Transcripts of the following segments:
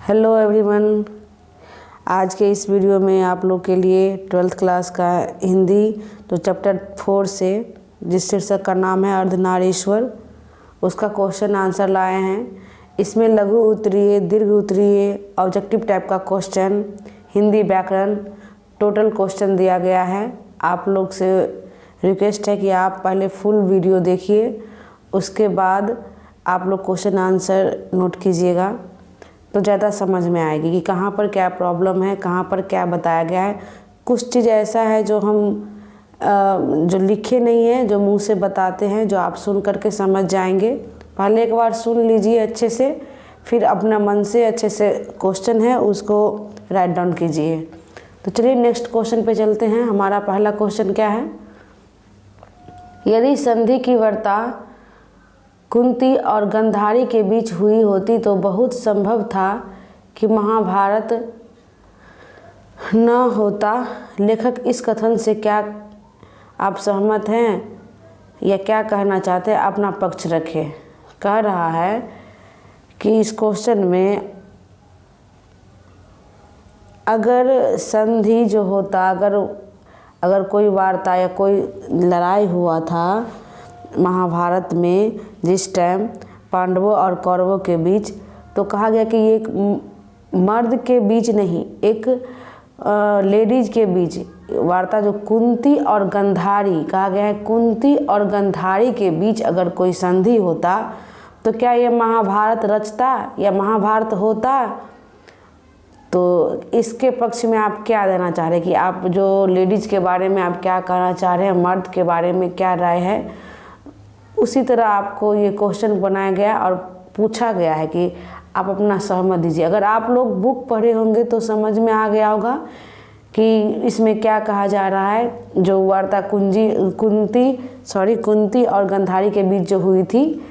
Hello everyone. आज के इस वीडियो में आप लोग के लिए 12th क्लास का हिंदी तो चैप्टर 4 से जिस शीर्षक का नाम है अर्धनारीश्वर, उसका क्वेश्चन आंसर लाए हैं। इसमें लघु उत्तरीय, दीर्घ उत्तरीय, ऑब्जेक्टिव टाइप का क्वेश्चन, हिंदी व्याकरण टोटल क्वेश्चन दिया गया है। आप लोग से रिक्वेस्ट है कि आप पहले फुल वीडियो देखिए, उसके बाद आप लोग क्वेश्चन आंसर नोट कीजिएगा तो ज़्यादा समझ में आएगी कि कहाँ पर क्या प्रॉब्लम है, कहाँ पर क्या बताया गया है। कुछ चीज़ ऐसा है जो हम जो लिखे नहीं है, जो मुंह से बताते हैं, जो आप सुन करके समझ जाएंगे। पहले एक बार सुन लीजिए अच्छे से, फिर अपना मन से अच्छे से क्वेश्चन है उसको राइट डाउन कीजिए। तो चलिए नेक्स्ट क्वेश्चन पे चलते हैं। हमारा पहला क्वेश्चन क्या है? यदि संधि की वार्ता कुंती और गंधारी के बीच हुई होती तो बहुत संभव था कि महाभारत न होता। लेखक इस कथन से क्या आप सहमत हैं या क्या कहना चाहते हैं? अपना पक्ष रखें। कह रहा है कि इस क्वेश्चन में अगर संधि जो होता, अगर कोई वार्ता या कोई लड़ाई हुआ था महाभारत में जिस टाइम पांडवों और कौरवों के बीच, तो कहा गया कि ये एक मर्द के बीच नहीं, एक लेडीज के बीच वार्ता, जो कुंती और गंधारी कहा गया है, कुंती और गंधारी के बीच अगर कोई संधि होता तो क्या ये महाभारत रचता या महाभारत होता? तो इसके पक्ष में आप क्या देना चाह रहे हैं कि आप जो लेडीज़ के बारे में आप क्या कहना चाह रहे हैं, मर्द के बारे में क्या राय है? उसी तरह आपको ये क्वेश्चन बनाया गया और पूछा गया है कि आप अपना सहमत दीजिए। अगर आप लोग बुक पढ़े होंगे तो समझ में आ गया होगा कि इसमें क्या कहा जा रहा है। जो वार्ता कुंती और गंधारी के बीच जो हुई थी,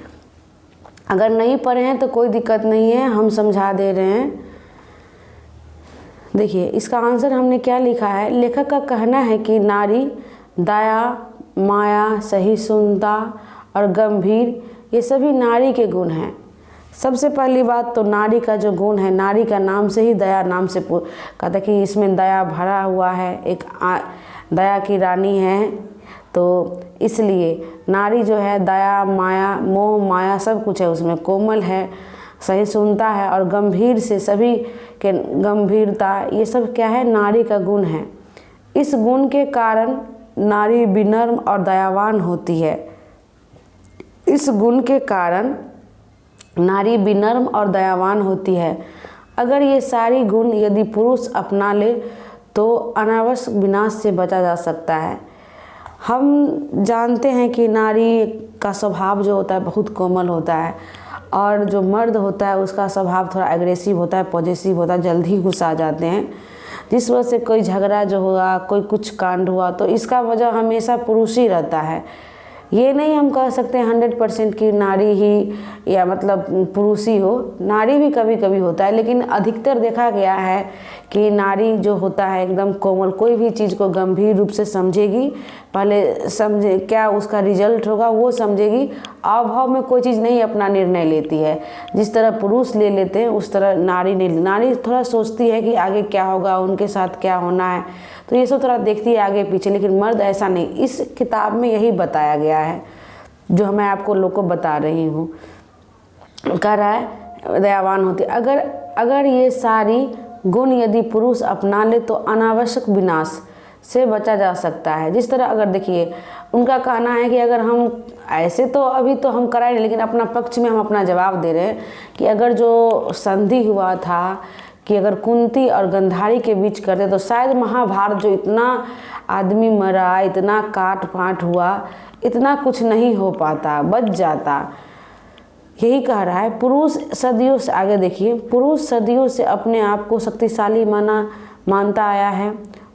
अगर नहीं पढ़े हैं तो कोई दिक्कत नहीं है, हम समझा दे रहे हैं। देखिए इसका आंसर हमने क्या लिखा है। लेखक का कहना है कि नारी दया, माया, सहिष्णुता और गंभीर, ये सभी नारी के गुण हैं। सबसे पहली बात तो नारी का जो गुण है, नारी का नाम से ही दया नाम से कहता कि इसमें दया भरा हुआ है, एक दया की रानी है, तो इसलिए नारी जो है दया, माया, मोह माया सब कुछ है उसमें, कोमल है, सहिष्णुता है और गंभीर से सभी के गंभीरता, ये सब क्या है? नारी का गुण है। इस गुण के कारण नारी विनम्र और दयावान होती है। इस गुण के कारण नारी विनम्र और दयावान होती है। अगर ये सारी गुण यदि पुरुष अपना ले तो अनावश्यक विनाश से बचा जा सकता है। हम जानते हैं कि नारी का स्वभाव जो होता है बहुत कोमल होता है और जो मर्द होता है उसका स्वभाव थोड़ा एग्रेसिव होता है, पॉजिटिव होता है, जल्दी ही गुस्सा जाते हैं। जिस वजह से कोई झगड़ा जो हुआ, कोई कुछ कांड हुआ तो इसका वजह हमेशा पुरुष ही रहता है। ये नहीं हम कह सकते 100% कि नारी ही या मतलब पुरुष ही हो, नारी भी कभी कभी होता है, लेकिन अधिकतर देखा गया है कि नारी जो होता है एकदम कोमल, कोई भी चीज़ को गंभीर रूप से समझेगी, पहले समझे क्या उसका रिजल्ट होगा वो समझेगी, अभाव में कोई चीज़ नहीं अपना निर्णय लेती है। जिस तरह पुरुष ले लेते हैं उस तरह नारी नहीं, नारी थोड़ा सोचती है कि आगे क्या होगा, उनके साथ क्या होना है, तो ये सब थोड़ा देखती है आगे पीछे, लेकिन मर्द ऐसा नहीं। इस किताब में यही बताया गया है जो मैं आपको लोग को बता रही हूँ। कह रहा है दयावान होती। अगर ये सारी गुण यदि पुरुष अपना ले तो अनावश्यक विनाश से बचा जा सकता है। जिस तरह अगर देखिए उनका कहना है कि अगर हम ऐसे तो अभी तो हम कराए नहीं, लेकिन अपना पक्ष में हम अपना जवाब दे रहे हैं कि अगर जो संधि हुआ था कि अगर कुंती और गंधारी के बीच करते तो शायद महाभारत जो इतना आदमी मरा, इतना काट पाट हुआ, इतना कुछ नहीं हो पाता, बच जाता। यही कह रहा है। पुरुष सदियों से, आगे देखिए, पुरुष सदियों से अपने आप को शक्तिशाली मानता आया है।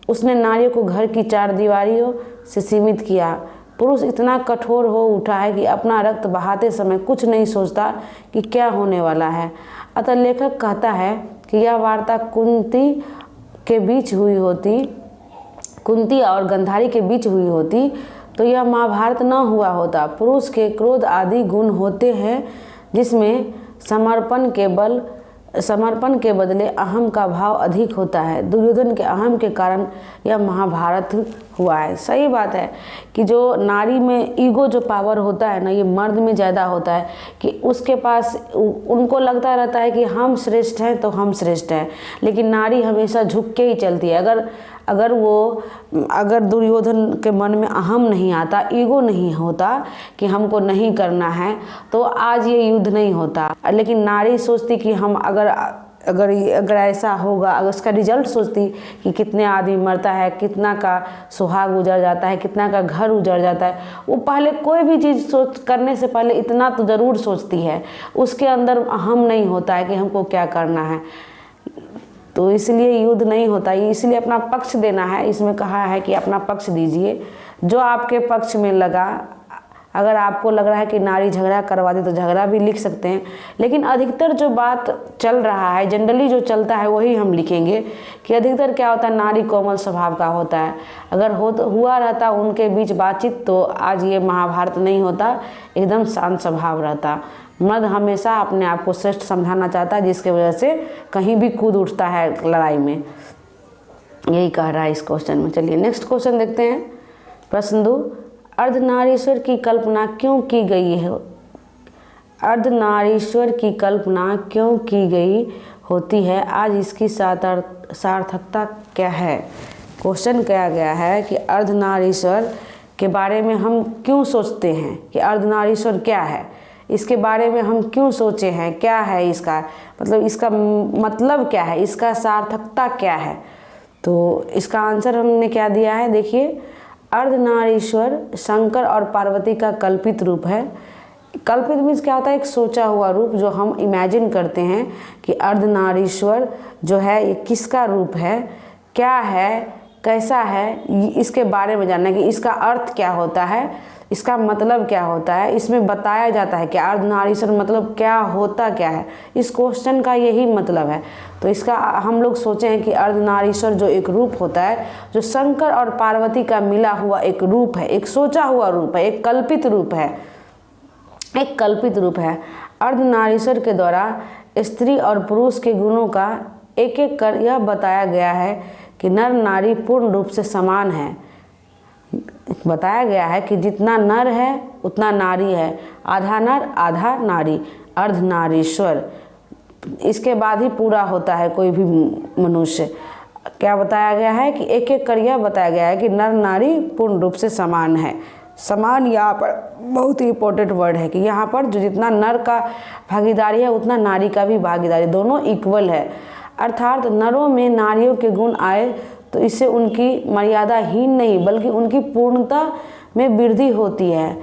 उसने नारियों को घर की चार दीवारियों से सीमित किया। पुरुष इतना कठोर हो उठा है कि अपना रक्त बहाते समय कुछ नहीं सोचता कि क्या होने वाला है। अतः लेखक कहता है कि यह वार्ता कुंती और गंधारी के बीच हुई होती तो यह महाभारत न हुआ होता। पुरुष के क्रोध आदि गुण होते हैं जिसमें समर्पण के बल समर्पण के बदले अहम का भाव अधिक होता है। दुर्योधन के अहम के कारण यह महाभारत हुआ है। सही बात है कि जो नारी में ईगो जो पावर होता है ना, ये मर्द में ज़्यादा होता है कि उसके पास उनको लगता रहता है कि हम श्रेष्ठ हैं तो हम श्रेष्ठ हैं, लेकिन नारी हमेशा झुक के ही चलती है। अगर दुर्योधन के मन में अहम नहीं आता, ईगो नहीं होता कि हमको नहीं करना है, तो आज ये युद्ध नहीं होता। लेकिन नारी सोचती कि हम अगर ऐसा होगा, अगर उसका रिजल्ट सोचती कि कितने आदमी मरता है, कितना का सुहाग उजड़ जाता है, कितना का घर उजड़ जाता है, वो पहले कोई भी चीज़ सोच करने से पहले इतना तो ज़रूर सोचती है। उसके अंदर अहम नहीं होता है कि हमको क्या करना है, तो इसलिए युद्ध नहीं होता। इसलिए अपना पक्ष देना है। इसमें कहा है कि अपना पक्ष दीजिए, जो आपके पक्ष में लगा। अगर आपको लग रहा है कि नारी झगड़ा करवा दे तो झगड़ा भी लिख सकते हैं, लेकिन अधिकतर जो बात चल रहा है, जनरली जो चलता है वही हम लिखेंगे कि अधिकतर क्या होता है, नारी कोमल स्वभाव का होता है। अगर हुआ रहता उनके बीच बातचीत तो आज ये महाभारत नहीं होता, एकदम शांत स्वभाव रहता। मर्द हमेशा अपने आप को श्रेष्ठ समझाना चाहता है, जिसके वजह से कहीं भी कूद उठता है लड़ाई में। यही कह रहा है इस क्वेश्चन में। चलिए नेक्स्ट क्वेश्चन देखते हैं। प्रश्न 2, अर्धनारीश्वर की कल्पना क्यों की गई है? अर्धनारीश्वर की कल्पना क्यों की गई होती है? आज इसकी सार्थकता क्या है? क्वेश्चन किया गया है कि अर्धनारीश्वर के बारे में हम क्यों सोचते हैं, कि अर्धनारीश्वर क्या है, इसके बारे में हम क्यों सोचे हैं, क्या है इसका मतलब क्या है, इसका सार्थकता क्या है? तो इसका आंसर हमने क्या दिया है, देखिए। अर्धनारीश्वर शंकर और पार्वती का कल्पित रूप है। कल्पित मीन्स क्या होता है, एक सोचा हुआ रूप जो हम इमेजिन करते हैं कि अर्धनारीश्वर जो है ये किसका रूप है, क्या है, कैसा है, इसके बारे में जानना है कि इसका अर्थ क्या होता है, इसका मतलब क्या होता है। इसमें बताया जाता है कि अर्धनारीश्वर मतलब क्या होता क्या है, इस क्वेश्चन का यही मतलब है। तो इसका हम लोग सोचे हैं कि अर्धनारीश्वर जो एक रूप होता है, जो शंकर और पार्वती का मिला हुआ एक रूप है, एक सोचा हुआ रूप है, एक कल्पित रूप है, एक कल्पित रूप है। अर्धनारीश्वर के द्वारा स्त्री और पुरुष के गुणों का एक एक कर यह बताया गया है कि नर नारी पूर्ण रूप से समान है। बताया गया है कि जितना नर है उतना नारी है, आधा नर आधा नारी, अर्धनारीश्वर। इसके बाद ही पूरा होता है कोई भी मनुष्य। क्या बताया गया है कि एक एक कर यह बताया गया है कि नर नारी पूर्ण रूप से समान है। समान यहाँ पर बहुत ही इम्पोर्टेंट वर्ड है कि यहाँ पर जो जितना नर का भागीदारी है उतना नारी का भी भागीदारी, दोनों इक्वल है। अर्थात नरों में नारियों के गुण आए तो इससे उनकी मर्यादा हीन नहीं बल्कि उनकी पूर्णता में वृद्धि होती है।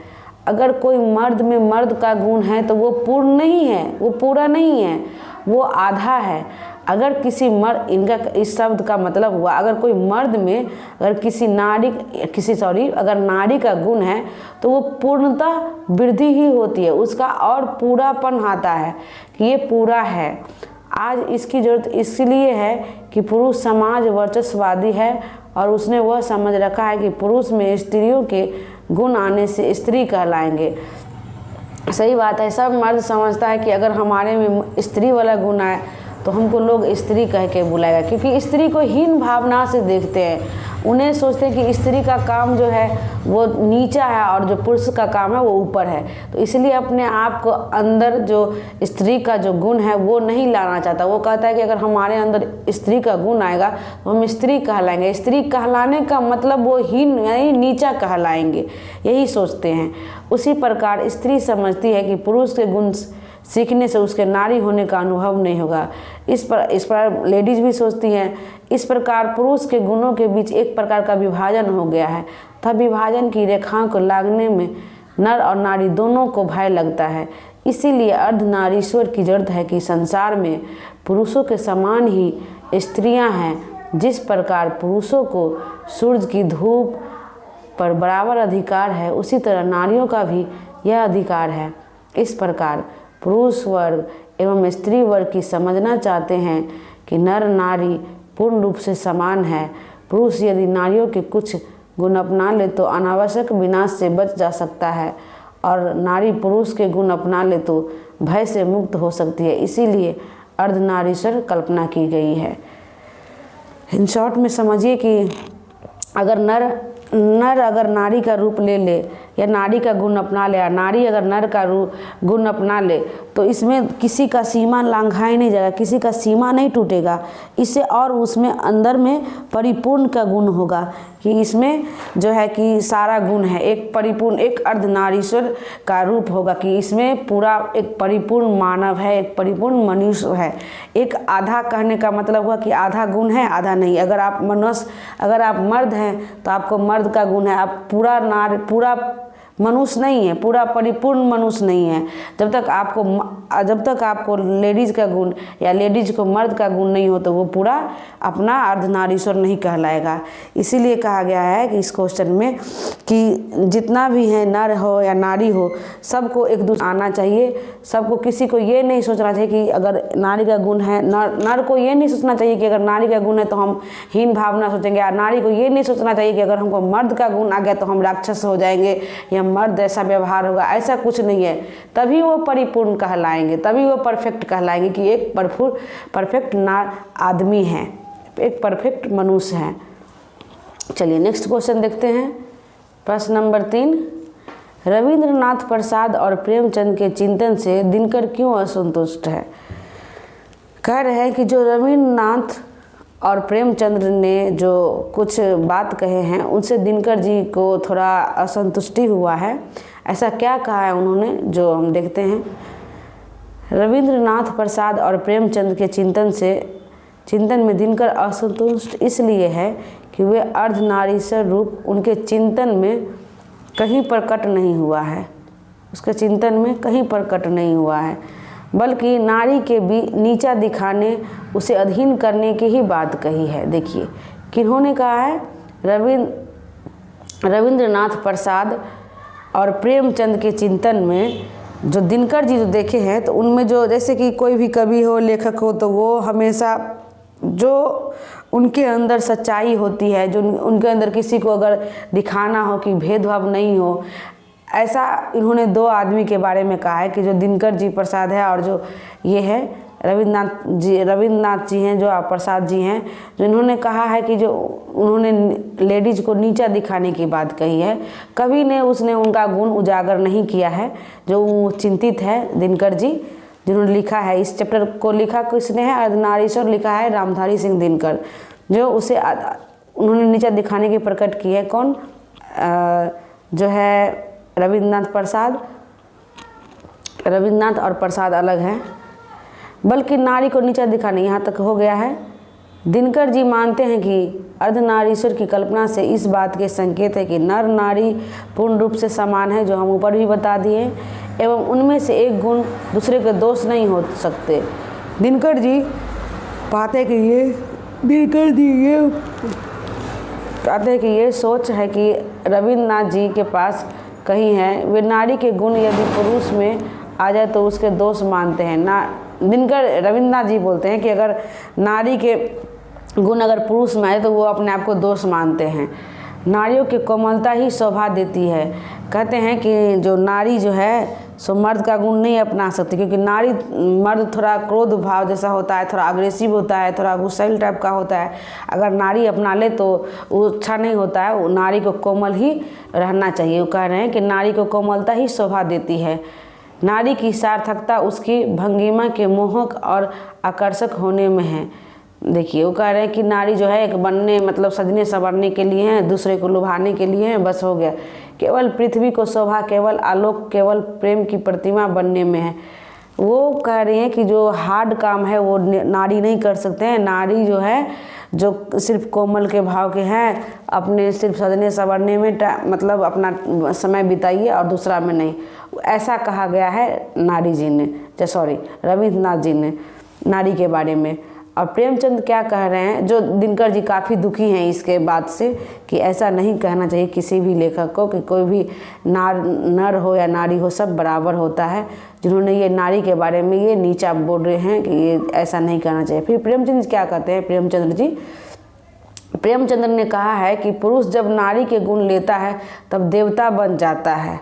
अगर कोई मर्द में मर्द का गुण है तो वो पूर्ण नहीं है, वो पूरा नहीं है, वो आधा है। अगर किसी मर्द, इनका इस शब्द का मतलब हुआ अगर कोई मर्द में अगर अगर नारी का गुण है तो वो पूर्णता वृद्धि ही होती है, उसका और पूरापन आता है कि ये पूरा है। आज इसकी ज़रूरत इसलिए है कि पुरुष समाज वर्चस्ववादी है और उसने वह समझ रखा है कि पुरुष में स्त्रियों के गुण आने से स्त्री कहलाएंगे। सही बात है, सब मर्द समझता है कि अगर हमारे में स्त्री वाला गुण आए तो हमको लोग स्त्री कह के बुलाएगा, क्योंकि स्त्री को हीन भावना से देखते हैं। उन्हें सोचते हैं कि स्त्री का काम जो है वो नीचा है और जो पुरुष का काम है वो ऊपर है। तो इसलिए अपने आप को अंदर जो स्त्री का जो गुण है वो नहीं लाना चाहता। वो कहता है कि अगर हमारे अंदर स्त्री का गुण आएगा तो हम स्त्री कहलाएंगे। स्त्री कहलाने का मतलब वो हीन यानी नीचा कहलाएंगे, यही सोचते हैं। उसी प्रकार स्त्री समझती है कि पुरुष के गुण सीखने से उसके नारी होने का अनुभव नहीं होगा। इस पर लेडीज भी सोचती हैं। इस प्रकार पुरुष के गुणों के बीच एक प्रकार का विभाजन हो गया है, तब विभाजन की रेखाओं को लागने में नर और नारी दोनों को भय लगता है। इसीलिए अर्धनारीश्वर की जरूरत है कि संसार में पुरुषों के समान ही स्त्रियां हैं। जिस प्रकार पुरुषों को सूरज की धूप पर बराबर अधिकार है, उसी तरह नारियों का भी यह अधिकार है। इस प्रकार पुरुष वर्ग एवं स्त्री वर्ग की समझना चाहते हैं कि नर नारी पूर्ण रूप से समान है। पुरुष यदि नारियों के कुछ गुण अपना ले तो अनावश्यक विनाश से बच जा सकता है और नारी पुरुष के गुण अपना ले तो भय से मुक्त हो सकती है। इसीलिए अर्धनारीश्वर कल्पना की गई है। इन शॉर्ट में समझिए कि अगर नर अगर नारी का रूप ले ले या नारी का गुण अपना ले, या नारी अगर नर का गुण अपना ले, तो इसमें किसी का सीमा लांघाया नहीं जाएगा, किसी का सीमा नहीं टूटेगा इससे, और उसमें अंदर में परिपूर्ण का गुण होगा कि इसमें जो है कि सारा गुण है, एक परिपूर्ण, एक अर्धनारीश्वर का रूप होगा कि इसमें पूरा एक परिपूर्ण मानव है, एक परिपूर्ण मनुष्य है। एक आधा कहने का मतलब हुआ कि आधा गुण है आधा नहीं। अगर आप मर्द हैं तो आपको मर्द का गुण है, आप पूरा मनुष्य नहीं है, पूरा परिपूर्ण मनुष्य नहीं है। जब तक आपको लेडीज़ का गुण या लेडीज़ को मर्द का गुण नहीं हो तो वो पूरा अपना अर्धनारीश्वर नहीं कहलाएगा। इसीलिए कहा गया है कि इस क्वेश्चन में कि जितना भी है नर हो या नारी हो, सबको एक दूसरे आना चाहिए। सबको, किसी को ये नहीं सोचना चाहिए कि अगर नारी का गुण है, नर को ये नहीं सोचना चाहिए कि अगर नारी का गुण है तो हम हीन भावना सोचेंगे, या नारी को ये नहीं सोचना चाहिए कि अगर हमको मर्द का गुण आ गया तो हम राक्षस हो जाएंगे या मर्द ऐसा व्यवहार होगा। ऐसा कुछ नहीं है। तभी वो परिपूर्ण कहलाएंगे, तभी वो परफेक्ट कहलाएंगे कि एक परफेक्ट आदमी है, एक परफेक्ट मनुष्य है। चलिए नेक्स्ट क्वेश्चन देखते हैं। प्रश्न नंबर 3, रविंद्रनाथ प्रसाद और प्रेमचंद के चिंतन से दिनकर क्यों असंतुष्ट है? कह रहे हैं कि जो रविंद्रनाथ और प्रेमचंद्र ने जो कुछ बात कहे हैं उनसे दिनकर जी को थोड़ा असंतुष्टि हुआ है। ऐसा क्या कहा है उन्होंने, जो हम देखते हैं। रविंद्रनाथ प्रसाद और प्रेमचंद के चिंतन में दिनकर असंतुष्ट इसलिए है कि वे अर्धनारीश्वर रूप उनके चिंतन में कहीं प्रकट नहीं हुआ है, उसके चिंतन में कहीं प्रकट नहीं हुआ है, बल्कि नारी के भी नीचा दिखाने, उसे अधीन करने की ही बात कही है। देखिए किन्होंने कहा है, रविंद्रनाथ प्रसाद और प्रेमचंद के चिंतन में जो दिनकर जी जो देखे हैं, तो उनमें जो जैसे कि कोई भी कवि हो, लेखक हो, तो वो हमेशा जो उनके अंदर सच्चाई होती है, जो उनके अंदर किसी को अगर दिखाना हो कि भेदभाव नहीं हो, ऐसा इन्होंने 2 आदमी के बारे में कहा है कि जो दिनकर जी प्रसाद है और जो ये है रविंद्रनाथ जी हैं, जो प्रसाद जी हैं, जो इन्होंने कहा है कि जो उन्होंने लेडीज़ को नीचा दिखाने की बात कही है। कभी ने उसने उनका गुण उजागर नहीं किया है। जो चिंतित है दिनकर जी, जिन्होंने लिखा है इस चैप्टर को, लिखा किसने है, अर्धनारीश्वर लिखा है रामधारी सिंह दिनकर, जो उसे उन्होंने नीचा दिखाने की प्रकट की है। कौन? जो है रविंद्रनाथ और प्रसाद अलग हैं, बल्कि नारी को नीचा दिखाने, यहाँ तक हो गया है। दिनकर जी मानते हैं कि अर्धनारीश्वर की कल्पना से इस बात के संकेत है कि नर नारी पूर्ण रूप से समान है, जो हम ऊपर भी बता दिए, एवं उनमें से एक गुण दूसरे के दोष नहीं हो सकते। दिनकर जी कहते हैं कि ये सोच है कि रविंद्रनाथ जी के पास कहीं है। वे नारी के गुण यदि पुरुष में आ जाए तो उसके दोष मानते हैं। रविंद्रनाथ जी बोलते हैं कि अगर नारी के गुण अगर पुरुष में आए तो वो अपने आप को दोष मानते हैं। नारियों की कोमलता ही शोभा देती है। कहते हैं कि जो नारी जो है सो मर्द का गुण नहीं अपना सकती, क्योंकि मर्द थोड़ा क्रोध भाव जैसा होता है, थोड़ा अग्रेसिव होता है, थोड़ा गुस्सैल टाइप का होता है। अगर नारी अपना ले तो वो अच्छा नहीं होता है। वो नारी को कोमल ही रहना चाहिए। वो कह रहे हैं कि नारी को कोमलता ही शोभा देती है। नारी की सार्थकता उसकी भंगिमा के मोहक और आकर्षक होने में है। देखिए वो कह रहे हैं कि नारी जो है एक बनने मतलब सजने संवरने के लिए है, दूसरे को लुभाने के लिए है, बस हो गया। केवल पृथ्वी को शोभा, केवल आलोक, केवल प्रेम की प्रतिमा बनने में है। वो कह रही हैं कि जो हार्ड काम है वो नारी नहीं कर सकते हैं। नारी जो है जो सिर्फ कोमल के भाव के हैं, अपने सिर्फ सजने संवरने में मतलब अपना समय बिताइए और दूसरा में नहीं, ऐसा कहा गया है रविंद्रनाथ जी ने नारी के बारे में। और प्रेमचंद क्या कह रहे हैं, जो दिनकर जी काफ़ी दुखी हैं इसके बात से कि ऐसा नहीं कहना चाहिए किसी भी लेखक को कि कोई भी नर हो या नारी हो, सब बराबर होता है। जिन्होंने ये नारी के बारे में ये नीचा बोल रहे हैं कि ये ऐसा नहीं कहना चाहिए। फिर प्रेमचंद क्या कहते हैं, प्रेमचंद्र ने कहा है कि पुरुष जब नारी के गुण लेता है तब देवता बन जाता है।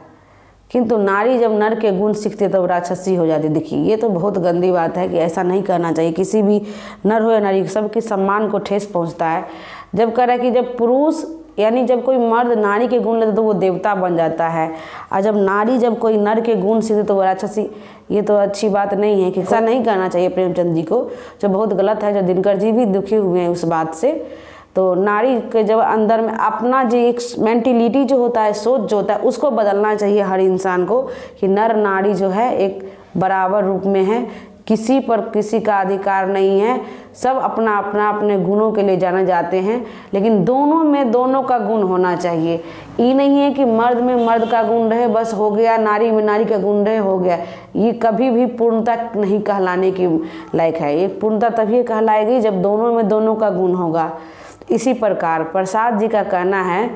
किंतु नारी जब नर के गुण सीखती है तब राक्षसी हो जाती है। देखिए ये तो बहुत गंदी बात है कि ऐसा नहीं करना चाहिए। किसी भी नर हो या नारी, सबके सम्मान को ठेस पहुंचता है। जब कह रहा है कि जब पुरुष यानी जब कोई मर्द नारी के गुण लेता तो वो देवता बन जाता है, और जब नारी जब कोई नर के गुण सीखती तो वो राक्षसी। ये तो अच्छी बात नहीं है कि ऐसा नहीं करना चाहिए प्रेमचंद जी को, जो बहुत गलत है। जो दिनकर जी भी दुखी हुए हैं उस बात से। तो नारी के जब अंदर में अपना जो एक मेंटिलिटी जो होता है, सोच जो होता है, उसको बदलना चाहिए हर इंसान को कि नर नारी जो है एक बराबर रूप में है, किसी पर किसी का अधिकार नहीं है, सब अपना अपना अपने गुणों के लिए जाने जाते हैं, लेकिन दोनों में दोनों का गुण होना चाहिए। ये नहीं है कि मर्द में मर्द का गुण रहे बस हो गया, नारी में नारी का गुण रहे हो गया। ये कभी भी पूर्णता नहीं कहलाने की लायक है। ये पूर्णता तभी कहलाएगी जब दोनों में दोनों का गुण होगा। इसी प्रकार प्रसाद जी का कहना है,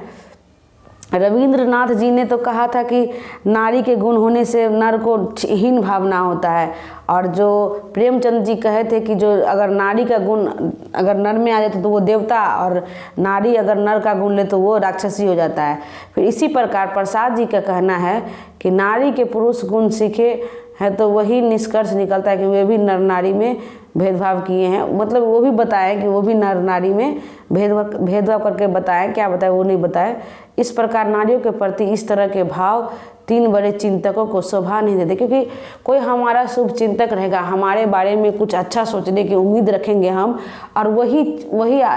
रविंद्रनाथ जी ने तो कहा था कि नारी के गुण होने से नर को हीन भावना होता है, और जो प्रेमचंद जी कहे थे कि जो अगर नारी का गुण अगर नर में आ जाए तो वो देवता, और नारी अगर नर का गुण ले तो वो राक्षसी हो जाता है। फिर इसी प्रकार प्रसाद जी का कहना है कि नारी के पुरुष गुण सीखे हैं तो वही निष्कर्ष निकलता है कि वे भी नर नारी में भेदभाव किए हैं। मतलब वो भी बताएं कि वो भी नर नारी में भेदभाव करके बताएं, क्या बताएं वो नहीं बताएं। इस प्रकार नारियों के प्रति इस तरह के भाव तीन बड़े चिंतकों को शोभा नहीं देते, क्योंकि कोई हमारा शुभ चिंतक रहेगा, हमारे बारे में कुछ अच्छा सोचने की उम्मीद रखेंगे हम, और वही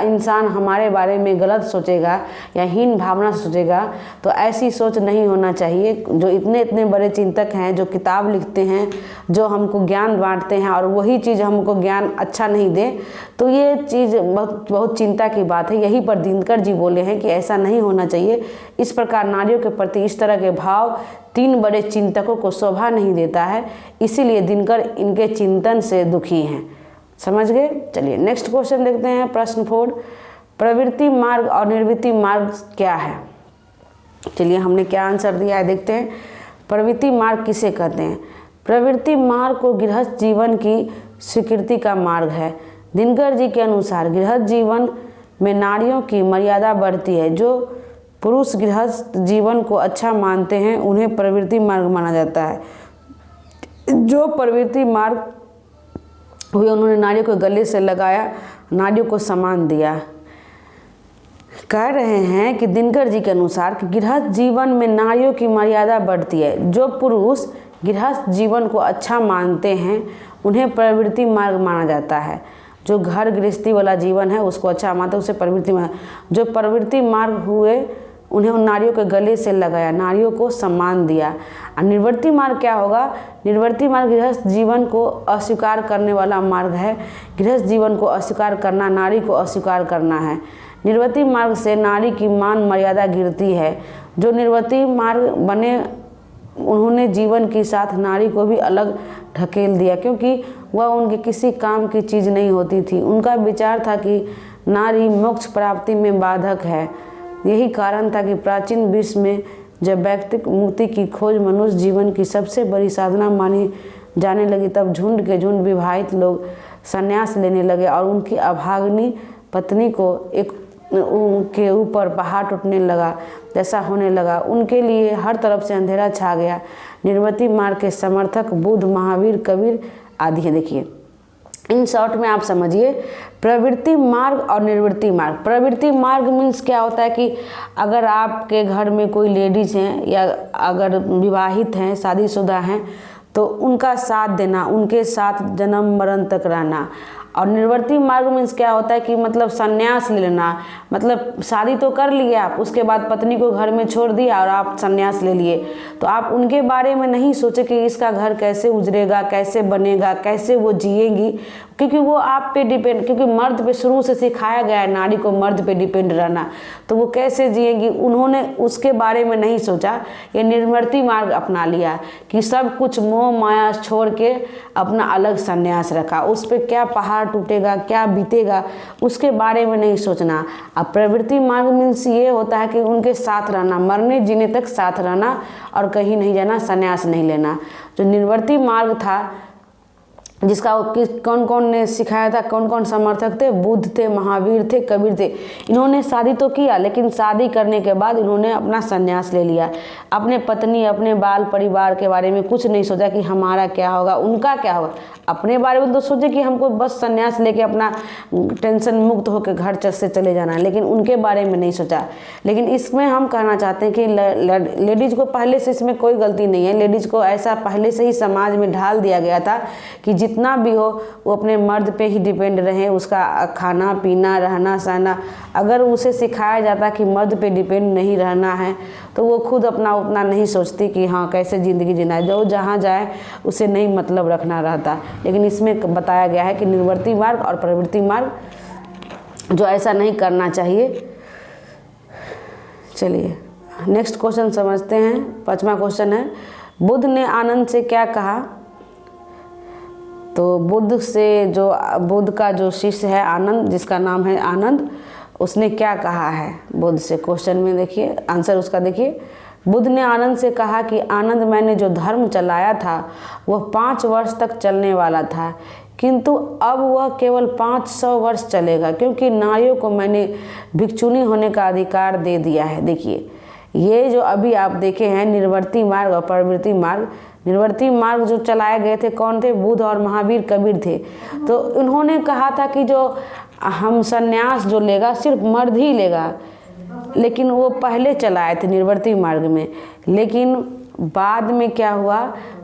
इंसान हमारे बारे में गलत सोचेगा या हीन भावना सोचेगा, तो ऐसी सोच नहीं होना चाहिए। जो इतने इतने बड़े चिंतक हैं, जो किताब लिखते हैं, जो हमको ज्ञान बांटते हैं, और वही चीज़ हमको ज्ञान अच्छा नहीं दे, तो ये चीज़ बहुत चिंता की बात है। यही पर दिनकर जी बोले हैं कि ऐसा नहीं होना चाहिए। इस प्रकार नारियों के प्रति इस तरह के भाव तीन बड़े चिंतकों को शोभा नहीं देता है, इसीलिए दिनकर इनके चिंतन से दुखी हैं। समझ गए? चलिए नेक्स्ट क्वेश्चन देखते हैं। प्रश्न 4, प्रवृत्ति मार्ग और निवृत्ति मार्ग क्या है? चलिए हमने क्या आंसर दिया है देखते हैं। प्रवृत्ति मार्ग किसे कहते हैं? प्रवृत्ति मार्ग को गृहस्थ जीवन की स्वीकृति का मार्ग है। दिनकर जी के अनुसार गृहस्थ जीवन में नारियों की मर्यादा बढ़ती है। जो पुरुष गृहस्थ जीवन को अच्छा मानते हैं उन्हें प्रवृत्ति मार्ग माना जाता है। जो प्रवृत्ति मार्ग हुए उन्होंने नारियों को गले से लगाया, नारियों को सम्मान दिया। कह रहे हैं कि दिनकर जी के अनुसार कि गृहस्थ जीवन में नारियों की मर्यादा बढ़ती है। जो पुरुष गृहस्थ जीवन को अच्छा मानते हैं उन्हें प्रवृत्ति मार्ग माना जाता है। जो घर गृहस्थी वाला जीवन है उसको अच्छा मानते हैं उसे प्रवृत्ति मार्ग। जो प्रवृत्ति मार्ग हुए उन्हें उन नारियों के गले से लगाया, नारियों को सम्मान दिया। और निवृत्ति मार्ग क्या होगा? निवृत्ति मार्ग गृहस्थ जीवन को अस्वीकार करने वाला मार्ग है। गृहस्थ जीवन को अस्वीकार करना नारी को अस्वीकार करना है। निवृत्ति मार्ग से नारी की मान मर्यादा गिरती है। जो निवृत्ति मार्ग बने उन्होंने जीवन के साथ नारी को भी अलग ढकेल दिया, क्योंकि वह उनके किसी काम की चीज़ नहीं होती थी। उनका विचार था कि नारी मोक्ष प्राप्ति में बाधक है। यही कारण था कि प्राचीन विश्व में जब व्यक्तिक मुक्ति की खोज मनुष्य जीवन की सबसे बड़ी साधना मानी जाने लगी, तब झुंड के झुंड विवाहित लोग संन्यास लेने लगे और उनकी अभागिनी पत्नी को उनके ऊपर पहाड़ टूटने लगा जैसा होने लगा। उनके लिए हर तरफ से अंधेरा छा गया। निवृत्ति मार्ग के समर्थक बुद्ध, महावीर, कबीर आदि हैं। देखिए इन शॉर्ट में आप समझिए प्रवृत्ति मार्ग और निवृत्ति मार्ग। प्रवृत्ति मार्ग मीन्स क्या होता है कि अगर आपके घर में कोई लेडीज़ हैं या अगर विवाहित हैं, शादीशुदा हैं, तो उनका साथ देना, उनके साथ जन्म मरण तक रहना। और निवृत्ति मार्ग मीन्स क्या होता है कि मतलब संन्यास ले लेना। मतलब शादी तो कर लिए आप, उसके बाद पत्नी को घर में छोड़ दिया और आप संन्यास ले लिए, तो आप उनके बारे में नहीं सोचे कि इसका घर कैसे उजरेगा, कैसे बनेगा, कैसे वो जिएंगी, क्योंकि वो आप पे डिपेंड, क्योंकि मर्द पे शुरू से सिखाया गया है नारी को मर्द पे डिपेंड रहना, तो वो कैसे जिएंगी उन्होंने उसके बारे में नहीं सोचा। ये निवृत्ति मार्ग अपना लिया कि सब कुछ मोह माया छोड़ के अपना अलग संन्यास रखा। उस पर क्या पहाड़ टूटेगा, क्या बीतेगा, उसके बारे में नहीं सोचना। अब प्रवृत्ति मार्ग मीन्स ये होता है कि उनके साथ रहना, मरने जीने तक साथ रहना और कहीं नहीं जाना, संन्यास नहीं लेना। जो निवृत्ति मार्ग था जिसका कौन कौन ने सिखाया था, कौन कौन समर्थक थे? बुद्ध थे, महावीर थे, कबीर थे। इन्होंने शादी तो किया, लेकिन शादी करने के बाद इन्होंने अपना संन्यास ले लिया। अपने पत्नी, अपने बाल परिवार के बारे में कुछ नहीं सोचा कि हमारा क्या होगा, उनका क्या होगा। अपने बारे में तो सोचे कि हमको बस संन्यास लेके अपना टेंशन मुक्त होकर घर से चले जाना है, लेकिन उनके बारे में नहीं सोचा। लेकिन इसमें हम कहना चाहते हैं कि लेडीज़ को पहले से इसमें कोई गलती नहीं है। लेडीज़ को ऐसा पहले से ही समाज में ढाल दिया गया था कि जितना भी हो वो अपने मर्द पे ही डिपेंड रहे, उसका खाना पीना रहना सहना। अगर उसे सिखाया जाता कि मर्द पे डिपेंड नहीं रहना है तो वो खुद अपना उतना नहीं सोचती कि हाँ कैसे ज़िंदगी जीना है, जो जहाँ जाए उसे नहीं मतलब रखना रहता। लेकिन इसमें बताया गया है कि निवृत्ति मार्ग और प्रवृत्ति मार्ग जो ऐसा नहीं करना चाहिए। चलिए नेक्स्ट क्वेश्चन समझते हैं। 5वां क्वेश्चन है, बुद्ध ने आनंद से क्या कहा? तो बुद्ध का जो शिष्य है आनंद, जिसका नाम है आनंद, उसने क्या कहा है बुद्ध से? क्वेश्चन में देखिए, आंसर उसका देखिए। बुद्ध ने आनंद से कहा कि आनंद, मैंने जो धर्म चलाया था वह 5 वर्ष तक चलने वाला था, किंतु अब वह केवल 500 वर्ष चलेगा, क्योंकि नारियों को मैंने भिक्षुणी होने का अधिकार दे दिया है। देखिए ये जो अभी आप देखे हैं निवृत्ति मार्ग और प्रवृत्ति मार्ग, निवृत्ति मार्ग जो चलाए गए थे कौन थे? बुद्ध और महावीर कबीर थे। तो उन्होंने कहा था कि जो हम संन्यास जो लेगा सिर्फ मर्द ही लेगा, लेकिन वो पहले चलाए थे निवृत्ति मार्ग में। लेकिन बाद में क्या हुआ,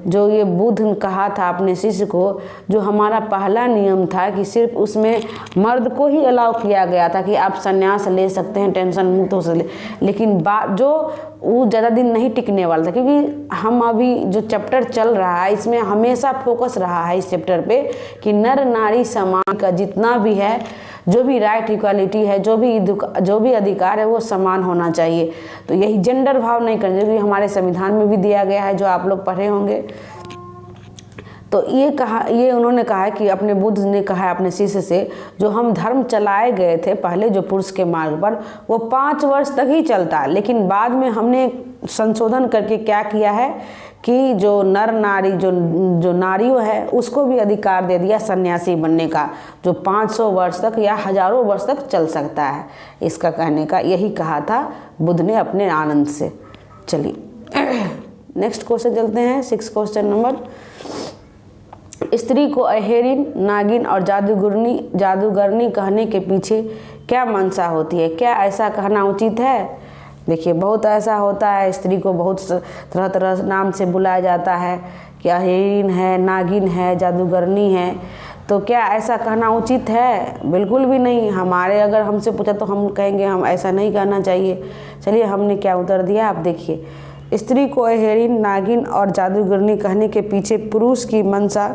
जो ये बुद्ध ने कहा था अपने शिष्य को, जो हमारा पहला नियम था कि सिर्फ उसमें मर्द को ही अलाउ किया गया था कि आप संन्यास ले सकते हैं, टेंशन मुक्त हो सकते, लेकिन जो वो ज़्यादा दिन नहीं टिकने वाला था। क्योंकि हम अभी जो चैप्टर चल रहा है इसमें हमेशा फोकस रहा है इस चैप्टर पे कि नर नारी समान का जितना भी है, जो भी राइट इक्वालिटी है, जो भी अधिकार है वो समान होना चाहिए। तो यही जेंडर भाव नहीं करना चाहिए, हमारे संविधान में भी दिया गया है, जो आप लोग पढ़े होंगे। तो ये उन्होंने कहा है कि अपने बुद्ध ने कहा है अपने शिष्य से, जो हम धर्म चलाए गए थे पहले जो पुरुष के मार्ग पर, वो 5 वर्ष तक ही चलता है। लेकिन बाद में हमने संशोधन करके क्या किया है कि जो नर नारी जो नारियों है उसको भी अधिकार दे दिया सन्यासी बनने का, जो 500 वर्ष तक या हजारों वर्ष तक चल सकता है। इसका कहने का यही कहा था बुद्ध ने अपने आनंद से। चलिए नेक्स्ट क्वेश्चन चलते हैं। 6 क्वेश्चन नंबर, स्त्री को अहेरिन, नागिन और जादूगरनी कहने के पीछे क्या मंशा होती है? क्या ऐसा कहना उचित है? देखिए बहुत ऐसा होता है, स्त्री को बहुत तरह तरह नाम से बुलाया जाता है कि अहेरिन है, नागिन है, जादूगरनी है। तो क्या ऐसा कहना उचित है? बिल्कुल भी नहीं। अगर हमसे पूछा तो हम कहेंगे हम ऐसा नहीं कहना चाहिए। चलिए हमने क्या उत्तर दिया आप देखिए। स्त्री को अहेरिन, नागिन और जादूगरनी कहने के पीछे पुरुष की मंशा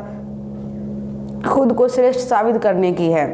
खुद को श्रेष्ठ साबित करने की है।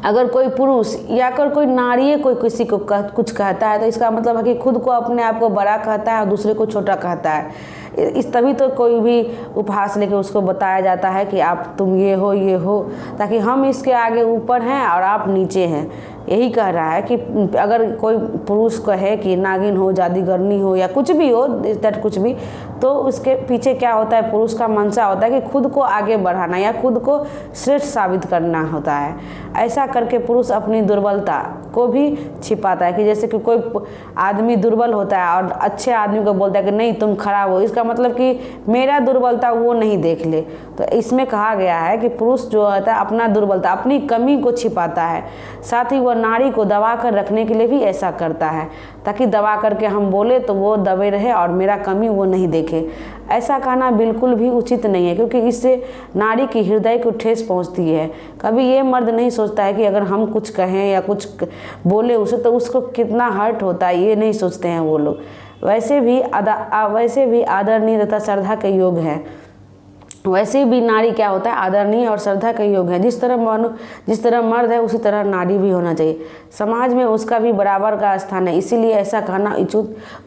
अगर कोई पुरुष या अगर कोई नारी कोई किसी को कुछ कहता है तो इसका मतलब है कि खुद को अपने आप को बड़ा कहता है और दूसरे को छोटा कहता है। इस तभी तो कोई भी उपहास लेके उसको बताया जाता है कि आप तुम ये हो, ताकि हम इसके आगे ऊपर हैं और आप नीचे हैं। यही कह रहा है कि अगर कोई पुरुष कहे कि नागिन हो, जादूगरनी हो या कुछ भी हो, दैट कुछ भी, तो उसके पीछे क्या होता है? पुरुष का मंशा होता है कि खुद को आगे बढ़ाना या खुद को श्रेष्ठ साबित करना होता है। ऐसा करके पुरुष अपनी दुर्बलता को भी छिपाता है कि जैसे कि कोई आदमी दुर्बल होता है और अच्छे आदमी को बोलता है कि नहीं तुम खराब हो, इसका मतलब कि मेरा दुर्बलता वो नहीं देख ले। तो इसमें कहा गया है कि पुरुष जो होता है अपना दुर्बलता, अपनी कमी को छिपाता है। साथ ही वह नारी को दबा कर रखने के लिए भी ऐसा करता है, ताकि दबा करके हम बोले तो वो दबे रहे और मेरा कमी वो नहीं देखे। ऐसा कहना बिल्कुल भी उचित नहीं है, क्योंकि इससे नारी की हृदय को ठेस पहुंचती है। कभी ये मर्द नहीं सोचता है कि अगर हम कुछ कहें या कुछ बोले उसे तो उसको कितना हर्ट होता है, ये नहीं सोचते हैं वो लोग। वैसे भी आदरणीय तथा श्रद्धा के योग है। वैसे भी नारी क्या होता है? आदरणीय और श्रद्धा का योग है। जिस तरह मर्द है उसी तरह नारी भी होना चाहिए। समाज में उसका भी बराबर का स्थान है, इसीलिए ऐसा कहना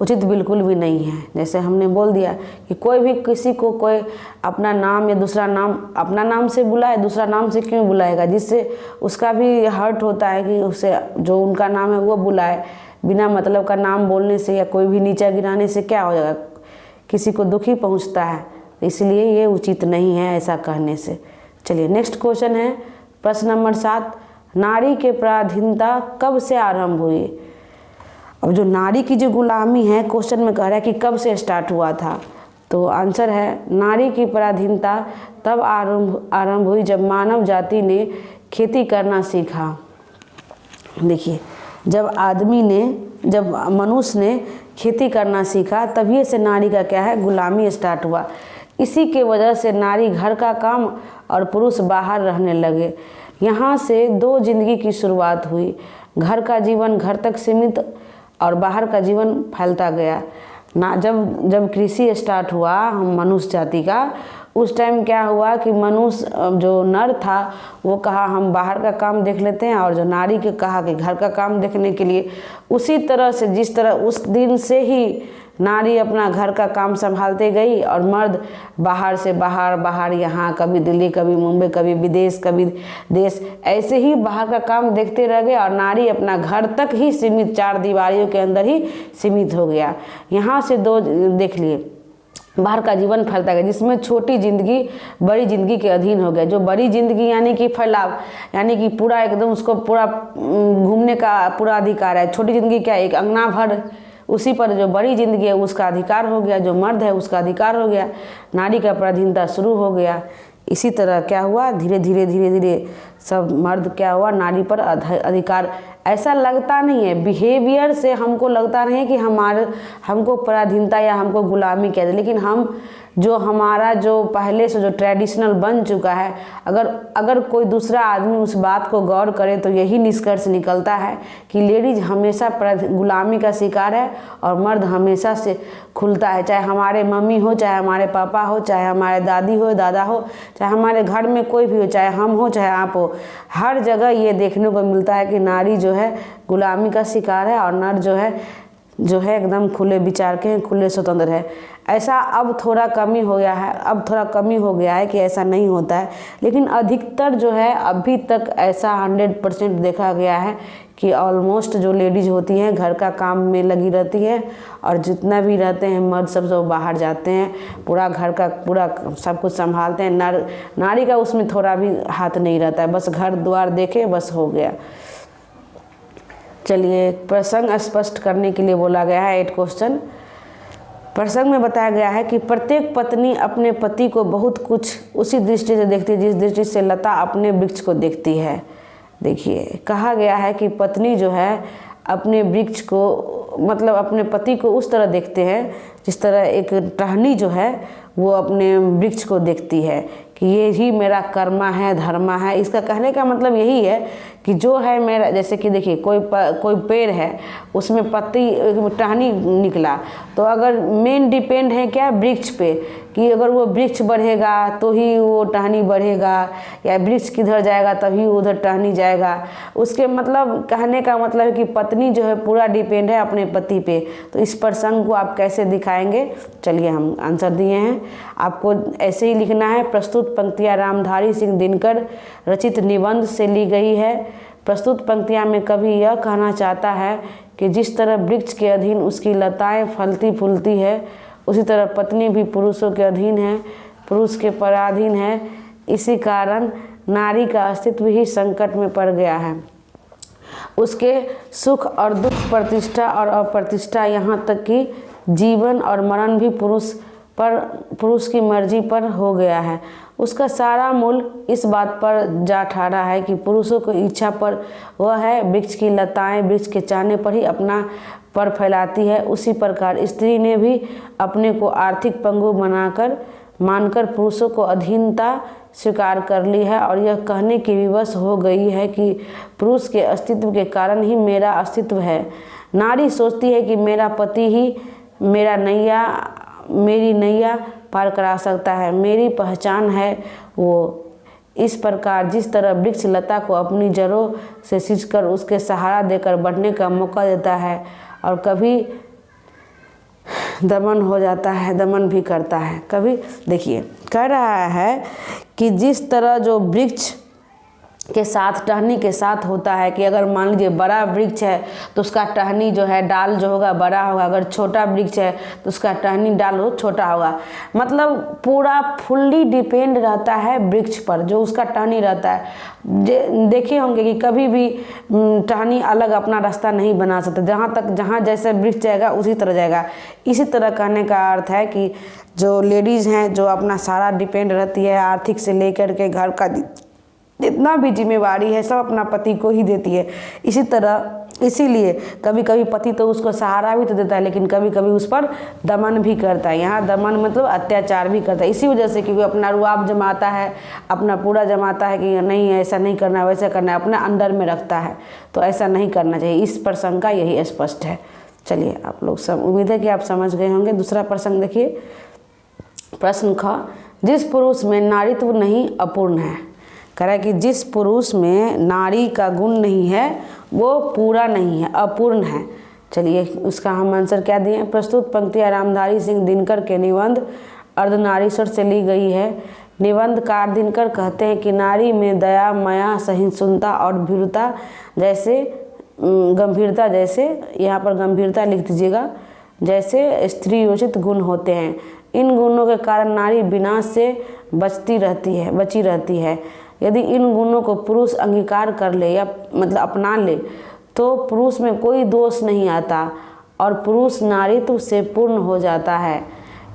उचित बिल्कुल भी नहीं है। जैसे हमने बोल दिया कि कोई भी किसी को कोई अपना नाम या दूसरा नाम अपना नाम से बुलाए, दूसरा नाम से क्यों बुलाएगा? जिससे उसका भी हर्ट होता है कि उसे जो उनका नाम है वो बुलाए। बिना मतलब का नाम बोलने से या कोई भी नीचा गिराने से क्या हो जाएगा? किसी को दुखी पहुँचता है। इसलिए ये उचित नहीं है ऐसा कहने से। चलिए नेक्स्ट क्वेश्चन है प्रश्न नंबर 7, नारी के पराधीनता कब से आरंभ हुई। अब जो नारी की जो गुलामी है, क्वेश्चन में कह रहा है कि कब से स्टार्ट हुआ था, तो आंसर है नारी की पराधीनता तब आरंभ हुई जब मानव जाति ने खेती करना सीखा। देखिए, जब मनुष्य ने खेती करना सीखा तभी से नारी का क्या है, गुलामी स्टार्ट हुआ। इसी के वजह से नारी घर का काम और पुरुष बाहर रहने लगे। यहाँ से दो जिंदगी की शुरुआत हुई। घर का जीवन घर तक सीमित और बाहर का जीवन फैलता गया ना। जब कृषि स्टार्ट हुआ हम मनुष्य जाति का, उस टाइम क्या हुआ कि मनुष्य जो नर था वो कहा हम बाहर का काम देख लेते हैं, और जो नारी के कहा कि घर का काम देखने के लिए। उसी तरह से जिस तरह उस दिन से ही नारी अपना घर का काम संभालते गई और मर्द बाहर से बाहर यहाँ कभी दिल्ली, कभी मुंबई, कभी विदेश, कभी देश, ऐसे ही बाहर का काम देखते रह गए और नारी अपना घर तक ही सीमित, चार दीवारियों के अंदर ही सीमित हो गया। यहाँ से दो देख लिए, बाहर का जीवन फैलता गया जिसमें छोटी ज़िंदगी बड़ी ज़िंदगी के अधीन हो गया। जो बड़ी ज़िंदगी यानी कि फैलाव, यानी कि पूरा एकदम उसको पूरा घूमने का पूरा अधिकार है। छोटी ज़िंदगी क्या, एक अंगना भर, उसी पर जो बड़ी ज़िंदगी है उसका अधिकार हो गया, जो मर्द है उसका अधिकार हो गया, नारी का पराधीनता शुरू हो गया। इसी तरह क्या हुआ, धीरे धीरे सब मर्द क्या हुआ, नारी पर अधिकार। ऐसा लगता नहीं है, बिहेवियर से हमको लगता नहीं है कि हमको पराधीनता या हमको गुलामी कहते, लेकिन हम जो हमारा जो पहले से जो ट्रेडिशनल बन चुका है, अगर कोई दूसरा आदमी उस बात को गौर करे तो यही निष्कर्ष निकलता है कि लेडीज हमेशा गुलामी का शिकार है और मर्द हमेशा से खुलता है। चाहे हमारे मम्मी हो, चाहे हमारे पापा हो, चाहे हमारे दादी हो, दादा हो, चाहे हमारे घर में कोई भी हो, चाहे हम हो चाहे आप हो, हर जगह ये देखने को मिलता है कि नारी जो है गुलामी का शिकार है और नर जो है एकदम खुले विचार के, खुले स्वतंत्र है। ऐसा अब थोड़ा कमी हो गया है कि ऐसा नहीं होता है, लेकिन अधिकतर जो है अभी तक ऐसा 100% देखा गया है कि ऑलमोस्ट जो लेडीज होती हैं घर का काम में लगी रहती है और जितना भी रहते हैं मर्द सब जो बाहर जाते हैं, पूरा घर का पूरा सब कुछ संभालते हैं। नारी का उसमें थोड़ा भी हाथ नहीं रहता है, बस घर द्वार देखे बस हो गया। चलिए, प्रसंग स्पष्ट करने के लिए बोला गया है 8 क्वेश्चन। प्रसंग में बताया गया है कि प्रत्येक पत्नी अपने पति को बहुत कुछ उसी दृष्टि से देखती है जिस दृष्टि से लता अपने वृक्ष को देखती है। देखिए, कहा गया है कि पत्नी जो है अपने वृक्ष को, मतलब अपने पति को उस तरह देखते हैं जिस तरह एक टहनी जो है वो अपने वृक्ष को देखती है कि ये ही मेरा कर्मा है, धर्मा है। इसका कहने का मतलब यही है कि जो है मेरा, जैसे कि देखिए कोई पेड़ है उसमें पत्ती टहनी निकला, तो अगर मेन डिपेंड है क्या, वृक्ष पे, कि अगर वो वृक्ष बढ़ेगा तो ही वो टहनी बढ़ेगा, या वृक्ष किधर जाएगा तभी उधर टहनी जाएगा। उसके मतलब कहने का मतलब है कि पत्नी जो है पूरा डिपेंड है अपने पति पे। तो इस प्रसंग को आप कैसे दिखाएंगे, चलिए हम आंसर दिए हैं, आपको ऐसे ही लिखना है। प्रस्तुत पंक्तियाँ रामधारी सिंह दिनकर रचित निबंध से ली गई है। प्रस्तुत पंक्तियाँ में कवि यह कहना चाहता है कि जिस तरह वृक्ष के अधीन उसकी लताएं फलती फूलती है, उसी तरह पत्नी भी पुरुषों के अधीन है, पुरुष के पराधीन है। इसी कारण नारी का अस्तित्व ही संकट में पड़ गया है। उसके सुख और दुख, प्रतिष्ठा और अप्रतिष्ठा, यहाँ तक कि जीवन और मरण भी पुरुष की मर्जी पर हो गया है। उसका सारा मूल इस बात पर जा ठहरा है कि पुरुषों की इच्छा पर वह है, वृक्ष की लताएं वृक्ष के चाहने पर ही अपना पर फैलाती है। उसी प्रकार स्त्री ने भी अपने को आर्थिक पंगु मानकर पुरुषों को अधीनता स्वीकार कर ली है और यह कहने की विवश हो गई है कि पुरुष के अस्तित्व के कारण ही मेरा अस्तित्व है। नारी सोचती है कि मेरा पति ही मेरी नैया पार करा सकता है, मेरी पहचान है वो। इस प्रकार जिस तरह वृक्ष लता को अपनी जड़ों से सिंचकर उसके सहारा देकर बढ़ने का मौका देता है और कभी दमन हो जाता है, दमन भी करता है कभी। देखिए, कह रहा है कि जिस तरह जो वृक्ष के साथ, टहनी के साथ होता है कि अगर मान लीजिए बड़ा वृक्ष है तो उसका टहनी जो है, डाल जो होगा बड़ा होगा, अगर छोटा वृक्ष है तो उसका टहनी डाल हो छोटा होगा। मतलब पूरा फुल्ली डिपेंड रहता है वृक्ष पर, जो उसका टहनी रहता है। देखे होंगे कि कभी भी टहनी अलग अपना रास्ता नहीं बना सकता, जहाँ जैसे वृक्ष जाएगा उसी तरह जाएगा। इसी तरह कहने का अर्थ है कि जो लेडीज़ हैं, जो अपना सारा डिपेंड रहती है, आर्थिक से लेकर के घर का जितना भी जिम्मेवारी है सब अपना पति को ही देती है। इसी तरह इसीलिए कभी कभी पति तो उसको सहारा भी तो देता है, लेकिन कभी कभी उस पर दमन भी करता है। यहाँ दमन मतलब अत्याचार भी करता है, इसी वजह से कि वो अपना रुआब जमाता है, अपना पूरा जमाता है कि नहीं ऐसा नहीं करना, वैसा करना है, अपने अंदर में रखता है। तो ऐसा नहीं करना चाहिए। इस प्रसंग का यही स्पष्ट है। चलिए आप लोग सब, उम्मीद है कि आप समझ गए होंगे। दूसरा प्रसंग देखिए, प्रश्न ख, जिस पुरुष में नारीत्व नहीं अपूर्ण है। कह रहा है कि जिस पुरुष में नारी का गुण नहीं है वो पूरा नहीं है, अपूर्ण है। चलिए उसका हम आंसर क्या दिए। प्रस्तुत पंक्तियाँ रामधारी सिंह दिनकर के निबंध अर्धनारीश्वर से ली गई है। निबंधकार दिनकर कहते हैं कि नारी में दया, माया, सहिष्णुता और भीरुता जैसे गंभीरता, जैसे यहाँ पर गंभीरता लिख दीजिएगा, जैसे स्त्रीयोचित गुण होते हैं। इन गुणों के कारण नारी विनाश से बची रहती है। यदि इन गुणों को पुरुष अंगीकार कर ले या मतलब अपना ले तो पुरुष में कोई दोष नहीं आता और पुरुष नारीत्व से पूर्ण हो जाता है।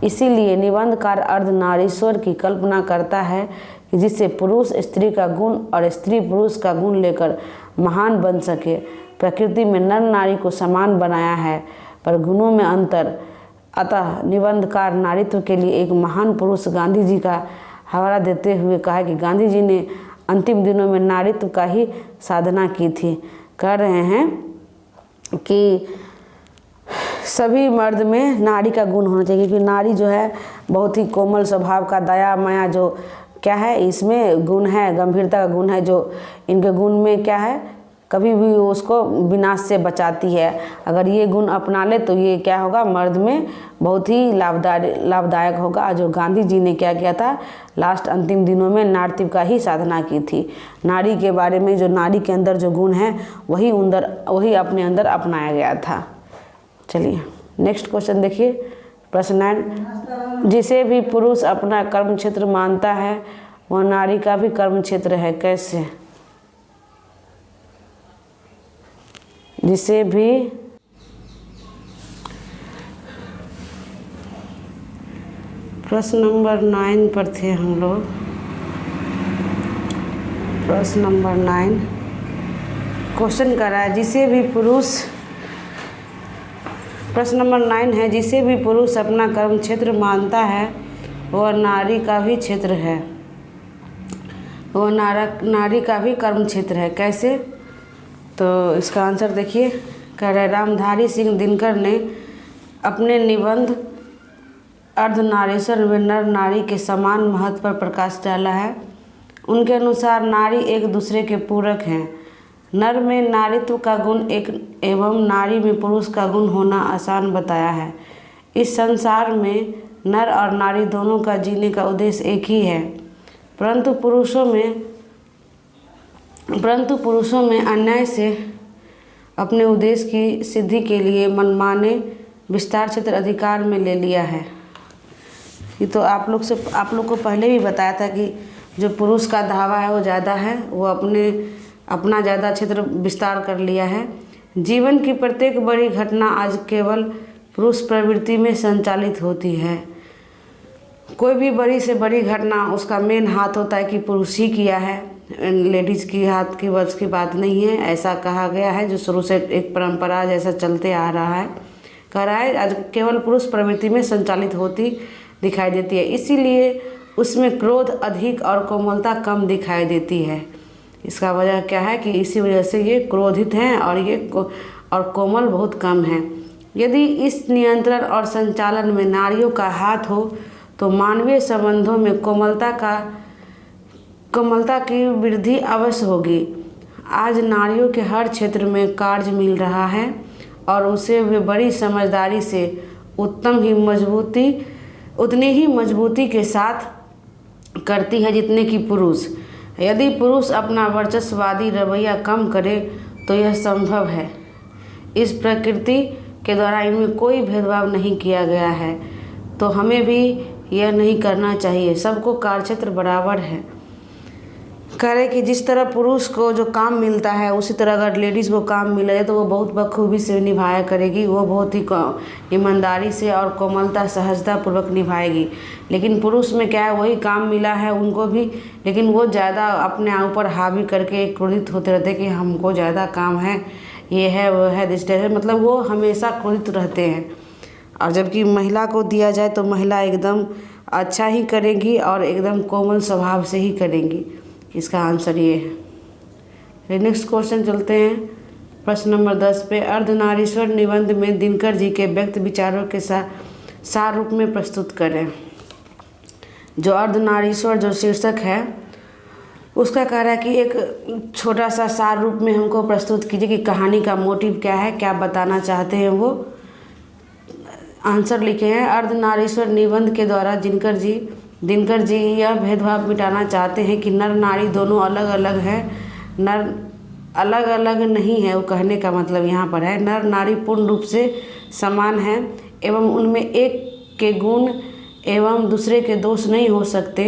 इसीलिए निबंधकार अर्धनारीश्वर की कल्पना करता है कि जिससे पुरुष स्त्री का गुण और स्त्री पुरुष का गुण लेकर महान बन सके। प्रकृति में नर नारी को समान बनाया है पर गुणों में अंतर। अतः निबंधकार नारीत्व के लिए एक महान पुरुष गांधी जी का हवाला देते हुए कहा कि गांधी जी ने अंतिम दिनों में नारीत्व का ही साधना की थी। कह रहे हैं कि सभी मर्द में नारी का गुण होना चाहिए, क्योंकि नारी जो है बहुत ही कोमल स्वभाव का, दया माया जो क्या है इसमें गुण है, गंभीरता का गुण है, जो इनके गुण में क्या है कभी भी उसको विनाश से बचाती है। अगर ये गुण अपना ले तो ये क्या होगा, मर्द में बहुत ही लाभदायक होगा। जो गांधी जी ने क्या किया था, लास्ट अंतिम दिनों में नारीत्व का ही साधना की थी। नारी के बारे में, जो नारी के अंदर जो गुण है वही अपने अंदर अपनाया गया था। चलिए नेक्स्ट क्वेश्चन देखिए, प्रश्न 9, जिसे भी पुरुष अपना कर्म क्षेत्र मानता है वह नारी का भी कर्म क्षेत्र है। कैसे? जिसे भी प्रश्न नंबर 9 पर थे हम लोग। प्रश्न नंबर 9 क्वेश्चन कर रहा है, जिसे भी पुरुष, प्रश्न नंबर 9 है, जिसे भी पुरुष अपना कर्म क्षेत्र मानता है वह नारी का भी क्षेत्र है, वह नारी का भी कर्म क्षेत्र है। कैसे? तो इसका आंसर देखिए, कह रहे रामधारी सिंह दिनकर ने अपने निबंध अर्धनारीश्वर में नर नारी के समान महत्व पर प्रकाश डाला है। उनके अनुसार नारी एक दूसरे के पूरक हैं। नर में नारीत्व का गुण एक एवं नारी में पुरुष का गुण होना आसान बताया है। इस संसार में नर और नारी दोनों का जीने का उद्देश्य एक ही है, परंतु पुरुषों में अन्याय से अपने उद्देश्य की सिद्धि के लिए मनमाने विस्तार क्षेत्र अधिकार में ले लिया है। ये तो आप लोग को पहले भी बताया था कि जो पुरुष का धावा है वो ज़्यादा है, वो अपना ज़्यादा क्षेत्र विस्तार कर लिया है। जीवन की प्रत्येक बड़ी घटना आज केवल पुरुष प्रवृत्ति में संचालित होती है। कोई भी बड़ी से बड़ी घटना उसका मेन हाथ होता है कि पुरुष ही किया है, लेडीज़ की हाथ की बस की बात नहीं है। ऐसा कहा गया है, जो शुरू से एक परंपरा जैसा चलते आ रहा है। कह रहा है आज केवल पुरुष प्रवृत्ति में संचालित होती दिखाई देती है, इसीलिए उसमें क्रोध अधिक और कोमलता कम दिखाई देती है। इसका वजह क्या है कि इसी वजह से ये क्रोधित हैं और कोमल बहुत कम है। यदि इस नियंत्रण और संचालन में नारियों का हाथ हो तो मानवीय संबंधों में कोमलता की वृद्धि अवश्य होगी। आज नारियों के हर क्षेत्र में कार्य मिल रहा है और उसे वे बड़ी समझदारी से उतनी ही मजबूती के साथ करती है जितने कि पुरुष। यदि पुरुष अपना वर्चस्ववादी रवैया कम करे तो यह संभव है। इस प्रकृति के द्वारा इनमें कोई भेदभाव नहीं किया गया है, तो हमें भी यह नहीं करना चाहिए। सबको कार्यक्षेत्र बराबर है। कह रहे कि जिस तरह पुरुष को जो काम मिलता है उसी तरह अगर लेडीज़ को काम मिले तो वो बहुत बखूबी से निभाया करेगी, वो बहुत ही ईमानदारी से और कोमलता सहजता पूर्वक निभाएगी। लेकिन पुरुष में क्या है, वही काम मिला है उनको भी, लेकिन वो ज़्यादा अपने ऊपर हावी करके क्रोधित होते रहते कि हमको ज़्यादा काम है, ये है वो है, दिस है, मतलब वो हमेशा क्रोधित रहते हैं। और जबकि महिला को दिया जाए तो महिला एकदम अच्छा ही करेगी और एकदम कोमल स्वभाव से ही करेंगी। इसका आंसर ये है। नेक्स्ट क्वेश्चन चलते हैं प्रश्न नंबर 10 पे। अर्धनारीश्वर निबंध में दिनकर जी के व्यक्त विचारों के सार रूप में प्रस्तुत करें। जो अर्धनारीश्वर जो शीर्षक है उसका कह रहा है कि एक छोटा सा सार रूप में हमको प्रस्तुत कीजिए कि कहानी का मोटिव क्या है, क्या बताना चाहते हैं। वो आंसर लिखे हैं। अर्धनारीश्वर निबंध के द्वारा दिनकर जी यह भेदभाव मिटाना चाहते हैं कि नर नारी दोनों अलग अलग हैं। नर अलग अलग नहीं है, वो कहने का मतलब यहाँ पर है नर नारी पूर्ण रूप से समान हैं एवं उनमें एक के गुण एवं दूसरे के दोष नहीं हो सकते।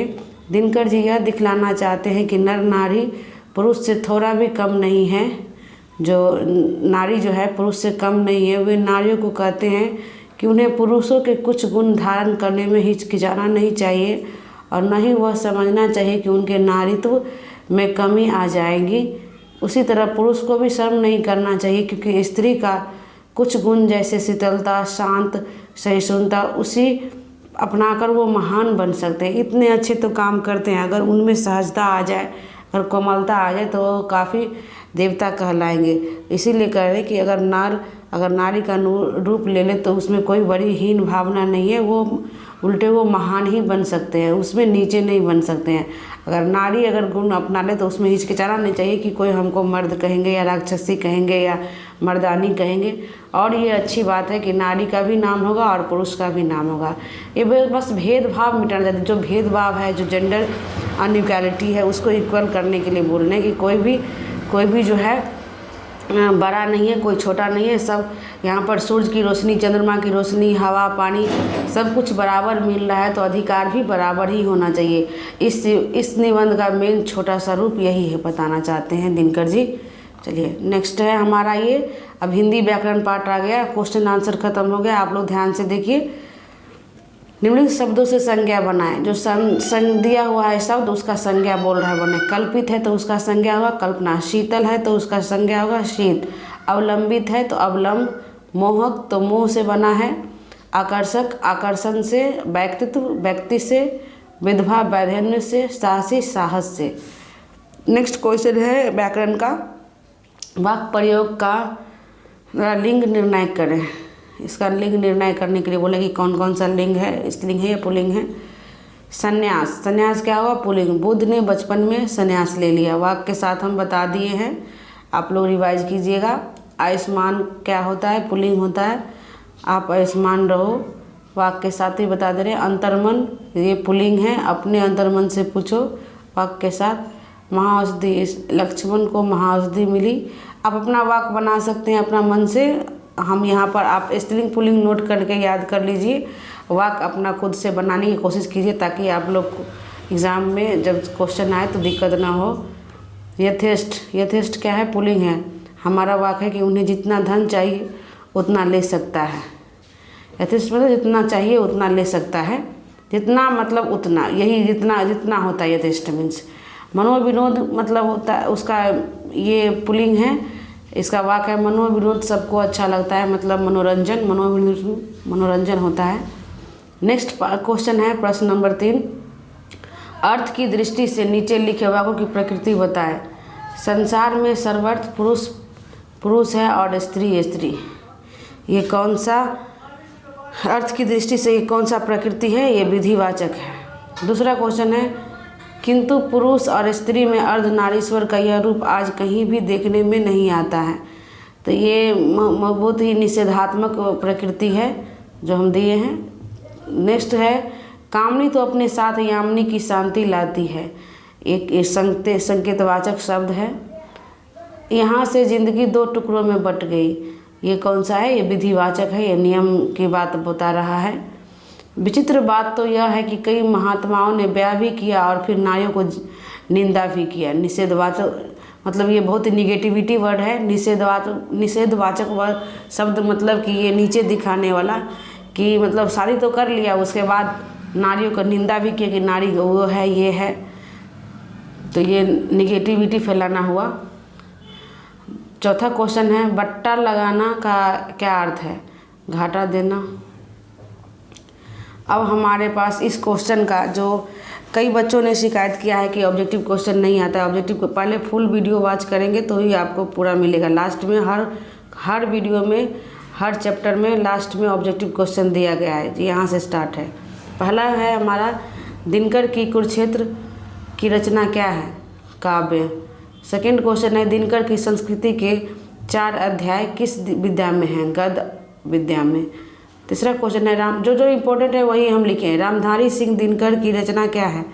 दिनकर जी यह दिखलाना चाहते हैं कि नर नारी पुरुष से थोड़ा भी कम नहीं है। जो नारी जो है पुरुष से कम नहीं है। वे नारियों को कहते हैं कि उन्हें पुरुषों के कुछ गुण धारण करने में हिचकिचाना नहीं चाहिए और न ही वह समझना चाहिए कि उनके नारीत्व में कमी आ जाएगी। उसी तरह पुरुष को भी शर्म नहीं करना चाहिए, क्योंकि स्त्री का कुछ गुण जैसे शीतलता, शांत, सहिष्णुता उसी अपनाकर वो महान बन सकते हैं। इतने अच्छे तो काम करते हैं, अगर उनमें सहजता आ जाए, अगर कोमलता आ जाए तो वो काफ़ी देवता कहलाएंगे। इसीलिए कह रहे हैं कि अगर नारी का रूप ले ले तो उसमें कोई बड़ी हीन भावना नहीं है, वो उल्टे वो महान ही बन सकते हैं, उसमें नीचे नहीं बन सकते हैं। अगर नारी गुण अपना ले तो उसमें हिचकिचाना नहीं चाहिए कि कोई हमको मर्द कहेंगे या राक्षसी कहेंगे या मर्दानी कहेंगे। और ये अच्छी बात है कि नारी का भी नाम होगा और पुरुष का भी नाम होगा। ये बस भेदभाव मिटाना चाहते हैं। जो भेदभाव है, जो जेंडर अनइक्वालिटी है, उसको इक्वल करने के लिए बोल रहे हैं कि कोई भी जो है बड़ा नहीं है, कोई छोटा नहीं है। सब यहाँ पर सूरज की रोशनी, चंद्रमा की रोशनी, हवा, पानी सब कुछ बराबर मिल रहा है, तो अधिकार भी बराबर ही होना चाहिए। इस निबंध का मेन छोटा सा रूप यही है, बताना चाहते हैं दिनकर जी। चलिए नेक्स्ट है हमारा ये। अब हिंदी व्याकरण पार्ट आ गया, क्वेश्चन आंसर खत्म हो गया। आप लोग ध्यान से देखिए। निम्नलिखित शब्दों से संज्ञा बनाएं। जो दिया हुआ है शब्द उसका संज्ञा बोल रहा है बने। कल्पित है तो उसका संज्ञा होगा कल्पना। शीतल है तो उसका संज्ञा होगा शीत। अवलंबित है तो अवलंब। मोहक तो मोह से बना है। आकर्षक आकर्षण से। व्यक्तित्व व्यक्ति से। विधवा वैधन्य से। साहसी साहस से। नेक्स्ट क्वेश्चन है व्याकरण का। वाक्य प्रयोग का लिंग निर्णय करें। इसका लिंग निर्णय करने के लिए बोले कि कौन कौन सा लिंग है, स्त्रीलिंग है या पुल्लिंग है। संन्यास, संन्यास क्या हुआ? पुल्लिंग। बुद्ध ने बचपन में संन्यास ले लिया। वाक्य के साथ हम बता दिए हैं, आप लोग रिवाइज कीजिएगा। आयुष्मान क्या होता है? पुल्लिंग होता है। आप आयुष्मान रहो, वाक्य के साथ ही बता दे रहे हैं। अंतर्मन ये पुल्लिंग है। अपने अंतर्मन से पूछो, वाक्य के साथ। महाऔषधि, लक्ष्मण को महाऔषधि मिली। आप अपना वाक्य बना सकते हैं अपना मन से। हम यहाँ पर आप स्त्रीलिंग पुल्लिंग नोट करके याद कर लीजिए। वाक्य अपना खुद से बनाने की कोशिश कीजिए ताकि आप लोग एग्ज़ाम में जब क्वेश्चन आए तो दिक्कत ना हो। यथेष्ट, यथेष्ट क्या है? पुल्लिंग है। हमारा वाक्य है कि उन्हें जितना धन चाहिए उतना ले सकता है। यथेष्ट मतलब जितना चाहिए उतना ले सकता है। जितना मतलब उतना, यही जितना होता है यथेष्ट मीन्स। मनोविनोद मतलब होता है उसका, ये पुल्लिंग है। इसका वाक्य है मनोविनोद सबको अच्छा लगता है, मतलब मनोरंजन। मनोरंजन होता है। नेक्स्ट क्वेश्चन है प्रश्न नंबर 3। अर्थ की दृष्टि से नीचे लिखे वाक्यों की प्रकृति बताएं। संसार में सर्वर्थ पुरुष पुरुष है और स्त्री स्त्री। ये कौन सा अर्थ की दृष्टि से ये कौन सा प्रकृति है? ये विधिवाचक है। दूसरा क्वेश्चन है किंतु पुरुष और स्त्री में अर्धनारीश्वर का यह रूप आज कहीं भी देखने में नहीं आता है। तो ये बहुत ही निषेधात्मक प्रकृति है जो हम दिए हैं। नेक्स्ट है कामनी तो अपने साथ यामिनी की शांति लाती है। एक संकेतवाचक शब्द है। यहाँ से जिंदगी दो टुकड़ों में बट गई, ये कौन सा है? ये विधिवाचक है, ये नियम की बात बता रहा है। विचित्र बात तो यह है कि कई महात्माओं ने ब्याह भी किया और फिर नारियों को निंदा भी किया। निषेधवाचक मतलब ये बहुत ही निगेटिविटी वर्ड है। निषेधवाचक वर्ड शब्द मतलब कि ये नीचे दिखाने वाला, कि मतलब शादी तो कर लिया, उसके बाद नारियों का निंदा भी किया कि नारी वो है, ये है, तो ये निगेटिविटी फैलाना हुआ। चौथा क्वेश्चन है, बट्टा लगाना का क्या अर्थ है? घाटा देना। अब हमारे पास इस क्वेश्चन का जो कई बच्चों ने शिकायत किया है कि ऑब्जेक्टिव क्वेश्चन नहीं आता है। ऑब्जेक्टिव को पहले फुल वीडियो वॉच करेंगे तो ही आपको पूरा मिलेगा। लास्ट में हर वीडियो में, हर चैप्टर में लास्ट में ऑब्जेक्टिव क्वेश्चन दिया गया है। यहाँ से स्टार्ट है। पहला है हमारा, दिनकर की कुरुक्षेत्र की रचना क्या है? काव्य। सेकेंड क्वेश्चन है, दिनकर की संस्कृति के 4 अध्याय किस विद्या में हैं? गद्य विद्या में। तीसरा क्वेश्चन है, जो इम्पोर्टेंट है वही हम लिखे हैं। रामधारी सिंह दिनकर की रचना क्या है?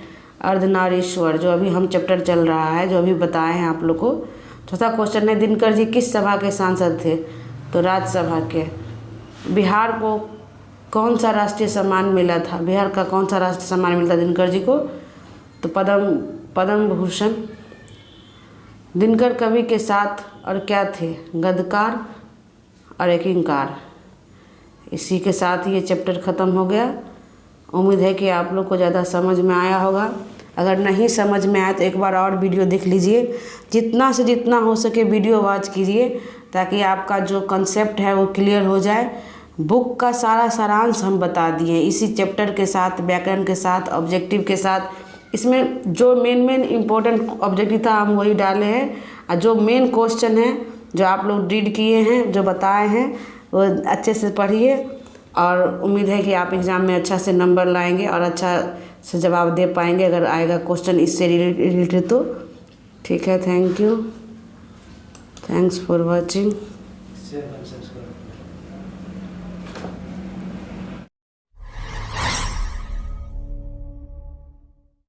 अर्धनारीश्वर, जो अभी हम चैप्टर चल रहा है, जो अभी बताए हैं आप लोग को। चौथा क्वेश्चन है, दिनकर जी किस सभा के सांसद थे? तो राज्यसभा के। बिहार को कौन सा राष्ट्रीय सम्मान मिला था? बिहार का कौन सा राष्ट्रीय सम्मान मिलता दिनकर जी को? तो पद्म भूषण। दिनकर कवि के साथ और क्या थे? गद्यकार और एकिंकार। इसी के साथ ये चैप्टर ख़त्म हो गया। उम्मीद है कि आप लोग को ज़्यादा समझ में आया होगा। अगर नहीं समझ में आया तो एक बार और वीडियो देख लीजिए। जितना से जितना हो सके वीडियो वॉच कीजिए ताकि आपका जो कंसेप्ट है वो क्लियर हो जाए। बुक का सारा सारांश हम बता दिए इसी चैप्टर के साथ, व्याकरण के साथ, ऑब्जेक्टिव के साथ। इसमें जो मेन इम्पोर्टेंट ऑब्जेक्टिव था हम वही डाले हैं, और जो मेन क्वेश्चन है जो आप लोग रीड किए हैं, जो बताए हैं, वो अच्छे से पढ़िए। और उम्मीद है कि आप एग्ज़ाम में अच्छा से नंबर लाएंगे और अच्छा से जवाब दे पाएंगे अगर आएगा क्वेश्चन इससे रिलेटेड तो। ठीक है, thank you, thanks for watching.